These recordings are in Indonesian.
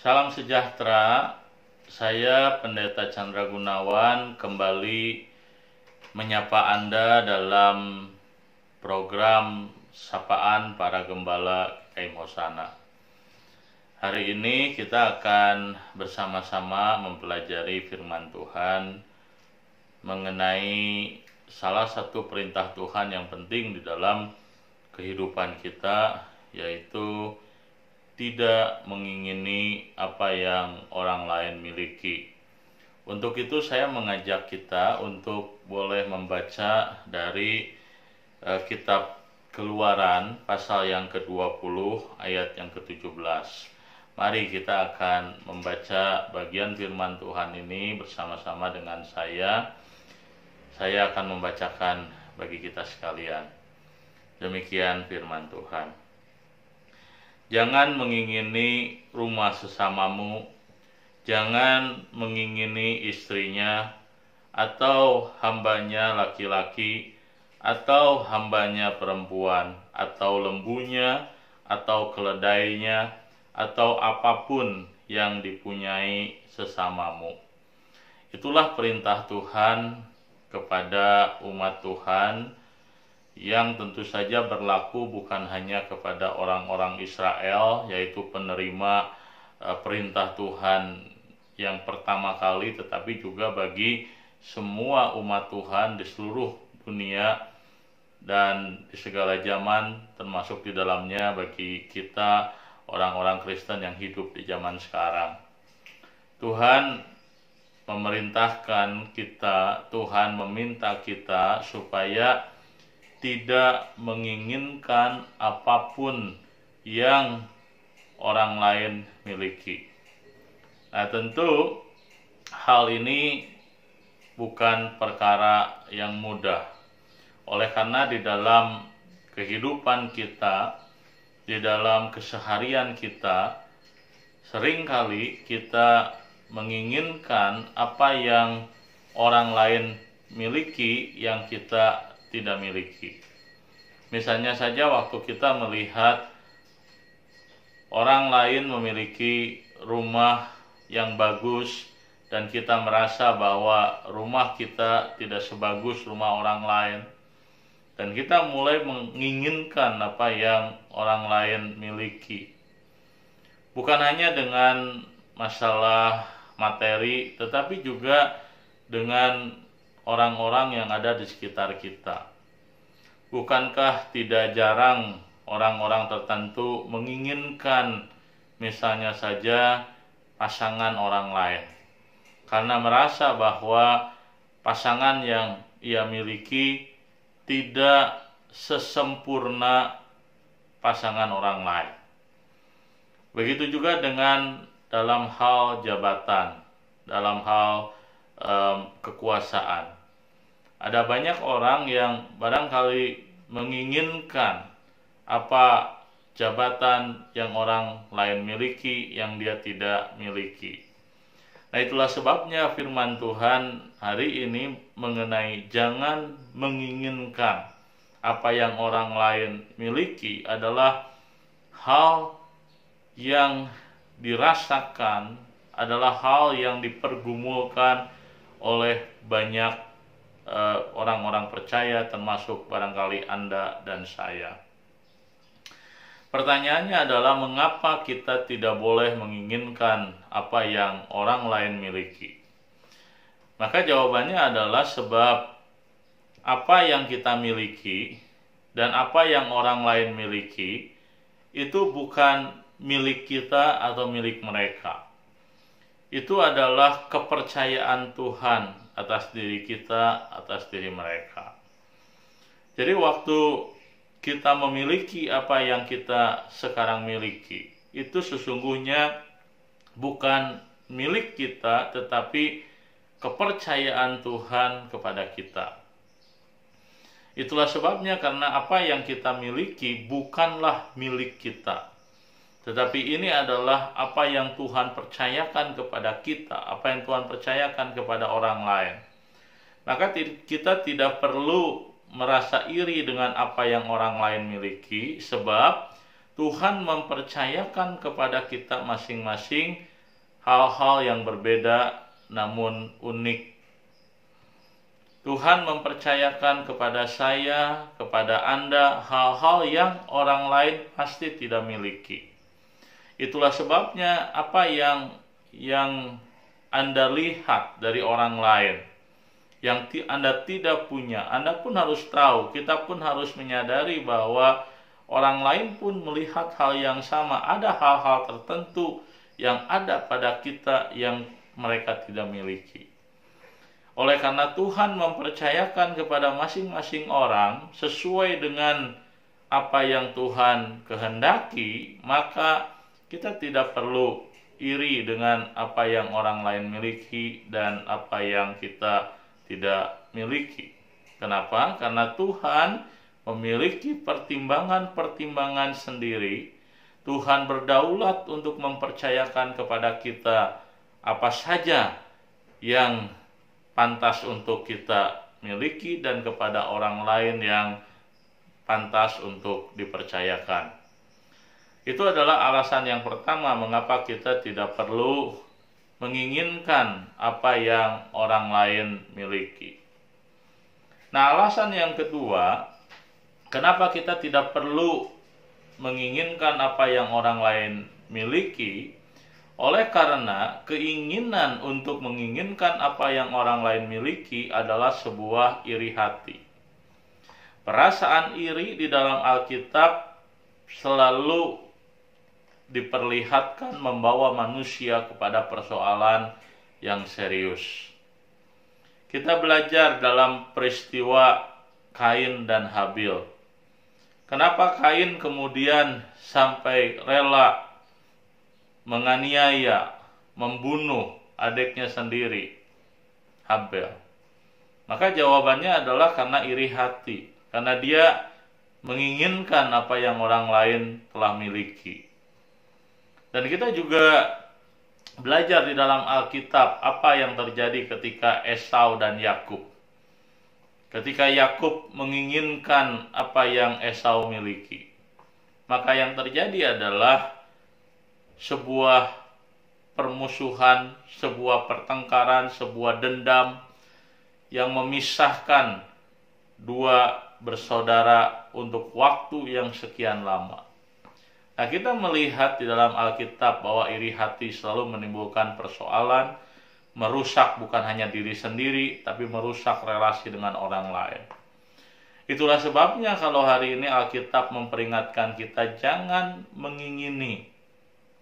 Salam sejahtera, saya Pendeta Chandra Gunawan kembali menyapa Anda dalam program Sapaan Para Gembala GKI Hosana. Hari ini kita akan bersama-sama mempelajari firman Tuhan mengenai salah satu perintah Tuhan yang penting di dalam kehidupan kita, yaitu tidak mengingini apa yang orang lain miliki. Untuk itu saya mengajak kita untuk boleh membaca dari kitab Keluaran pasal yang ke-20 ayat yang ke-17. Mari kita akan membaca bagian firman Tuhan ini bersama-sama dengan saya. Saya akan membacakan bagi kita sekalian. Demikian firman Tuhan. Jangan mengingini rumah sesamamu, jangan mengingini istrinya, atau hambanya laki-laki, atau hambanya perempuan, atau lembunya, atau keledainya, atau apapun yang dipunyai sesamamu. Itulah perintah Tuhan kepada umat Tuhan, yang tentu saja berlaku bukan hanya kepada orang-orang Israel, yaitu penerima perintah Tuhan yang pertama kali, tetapi juga bagi semua umat Tuhan di seluruh dunia dan di segala zaman, termasuk di dalamnya bagi kita orang-orang Kristen yang hidup di zaman sekarang. Tuhan memerintahkan kita, Tuhan meminta kita supaya tidak menginginkan apapun yang orang lain miliki. Nah, tentu hal ini bukan perkara yang mudah. Oleh karena di dalam kehidupan kita, di dalam keseharian kita, seringkali kita menginginkan apa yang orang lain miliki yang kita tidak miliki. Misalnya saja waktu kita melihat orang lain memiliki rumah yang bagus dan kita merasa bahwa rumah kita tidak sebagus rumah orang lain, dan kita mulai menginginkan apa yang orang lain miliki. Bukan hanya dengan masalah materi, tetapi juga dengan orang-orang yang ada di sekitar kita. Bukankah tidak jarang orang-orang tertentu menginginkan misalnya saja pasangan orang lain, karena merasa bahwa pasangan yang ia miliki tidak sesempurna pasangan orang lain. Begitu juga dengan dalam hal jabatan, dalam hal kekuasaan. Ada banyak orang yang barangkali menginginkan apa jabatan yang orang lain miliki yang dia tidak miliki. Nah, itulah sebabnya firman Tuhan hari ini mengenai jangan menginginkan apa yang orang lain miliki adalah hal yang dirasakan, adalah hal yang dipergumulkan oleh banyak orang-orang percaya, termasuk barangkali Anda dan saya. Pertanyaannya adalah mengapa kita tidak boleh menginginkan apa yang orang lain miliki? Maka jawabannya adalah sebab apa yang kita miliki dan apa yang orang lain miliki itu bukan milik kita atau milik mereka. Itu adalah kepercayaan Tuhan atas diri kita, atas diri mereka. Jadi waktu kita memiliki apa yang kita sekarang miliki, itu sesungguhnya bukan milik kita, tetapi kepercayaan Tuhan kepada kita. Itulah sebabnya karena apa yang kita miliki bukanlah milik kita, tetapi ini adalah apa yang Tuhan percayakan kepada kita, apa yang Tuhan percayakan kepada orang lain. Maka kita tidak perlu merasa iri dengan apa yang orang lain miliki, sebab Tuhan mempercayakan kepada kita masing-masing hal-hal yang berbeda namun unik. Tuhan mempercayakan kepada saya, kepada Anda, hal-hal yang orang lain pasti tidak miliki. Itulah sebabnya apa yang Anda lihat dari orang lain, yang Anda tidak punya, Anda pun harus tahu, kita pun harus menyadari bahwa orang lain pun melihat hal yang sama. Ada hal-hal tertentu yang ada pada kita yang mereka tidak miliki. Oleh karena Tuhan mempercayakan kepada masing-masing orang sesuai dengan apa yang Tuhan kehendaki, maka kita tidak perlu iri dengan apa yang orang lain miliki dan apa yang kita tidak miliki. Kenapa? Karena Tuhan memiliki pertimbangan-pertimbangan sendiri. Tuhan berdaulat untuk mempercayakan kepada kita apa saja yang pantas untuk kita miliki dan kepada orang lain yang pantas untuk dipercayakan. Itu adalah alasan yang pertama mengapa kita tidak perlu menginginkan apa yang orang lain miliki. Nah, alasan yang kedua, kenapa kita tidak perlu menginginkan apa yang orang lain miliki? Oleh karena keinginan untuk menginginkan apa yang orang lain miliki adalah sebuah iri hati. Perasaan iri di dalam Alkitab selalu diperlihatkan membawa manusia kepada persoalan yang serius. Kita belajar dalam peristiwa Kain dan Habil. Kenapa Kain kemudian sampai rela menganiaya, membunuh adiknya sendiri, Habel? Maka jawabannya adalah karena iri hati, karena dia menginginkan apa yang orang lain telah miliki. Dan kita juga belajar di dalam Alkitab apa yang terjadi ketika Esau dan Yakub. Ketika Yakub menginginkan apa yang Esau miliki, maka yang terjadi adalah sebuah permusuhan, sebuah pertengkaran, sebuah dendam yang memisahkan dua bersaudara untuk waktu yang sekian lama. Nah, kita melihat di dalam Alkitab bahwa iri hati selalu menimbulkan persoalan, merusak bukan hanya diri sendiri, tapi merusak relasi dengan orang lain. Itulah sebabnya kalau hari ini Alkitab memperingatkan kita jangan mengingini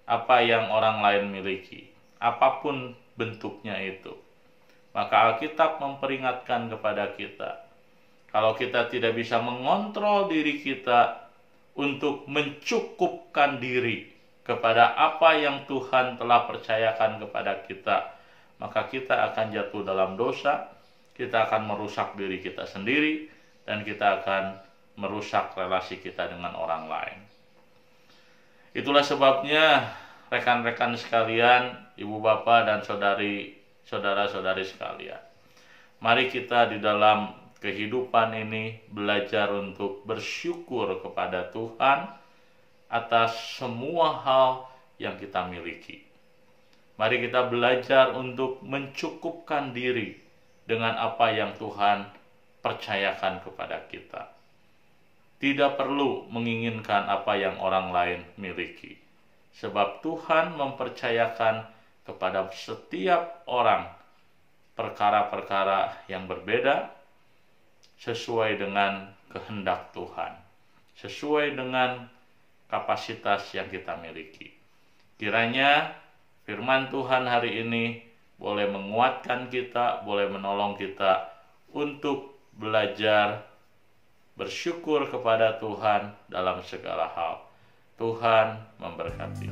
apa yang orang lain miliki, apapun bentuknya itu. Maka Alkitab memperingatkan kepada kita, kalau kita tidak bisa mengontrol diri kita untuk mencukupkan diri kepada apa yang Tuhan telah percayakan kepada kita, maka kita akan jatuh dalam dosa, kita akan merusak diri kita sendiri, dan kita akan merusak relasi kita dengan orang lain. Itulah sebabnya rekan-rekan sekalian, ibu bapak dan saudara-saudari sekalian, mari kita di dalam kehidupan ini belajar untuk bersyukur kepada Tuhan atas semua hal yang kita miliki. Mari kita belajar untuk mencukupkan diri dengan apa yang Tuhan percayakan kepada kita. Tidak perlu menginginkan apa yang orang lain miliki, sebab Tuhan mempercayakan kepada setiap orang perkara-perkara yang berbeda sesuai dengan kehendak Tuhan, sesuai dengan kapasitas yang kita miliki. Kiranya firman Tuhan hari ini boleh menguatkan kita, boleh menolong kita untuk belajar bersyukur kepada Tuhan dalam segala hal. Tuhan memberkati.